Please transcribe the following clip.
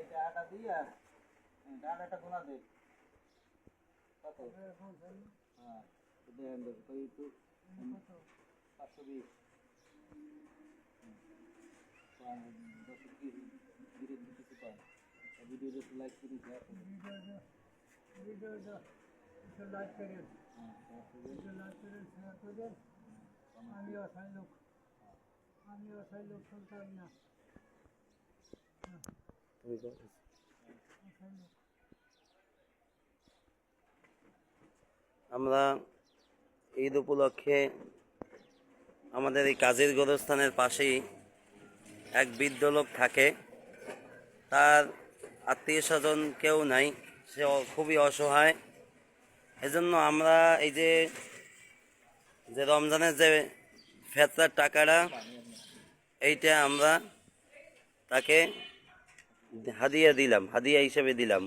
এটা আটা দিয়া আটাটা গোনা দে কত হ্যাঁ দেন তো একটু 520 वीडियो जो लाइक करी वीडियो जो लाइक करें लाइक करें शेयर करें আমি অসাই লোক শুনতাম না আমরা ঈদ উপলক্ষে আমাদের এই কাজের গোরস্থানের পাশেই এক বৃদ্ধ লোক থাকে। তার আত্মীয় স্বজন কেউ নাই, সে খুবই অসহায়। এজন্য আমরা এই যে রমজানের যে ফেতরার টাকাটা এইটা আমরা তাকে হাদিয়া হিসেবে দিলাম।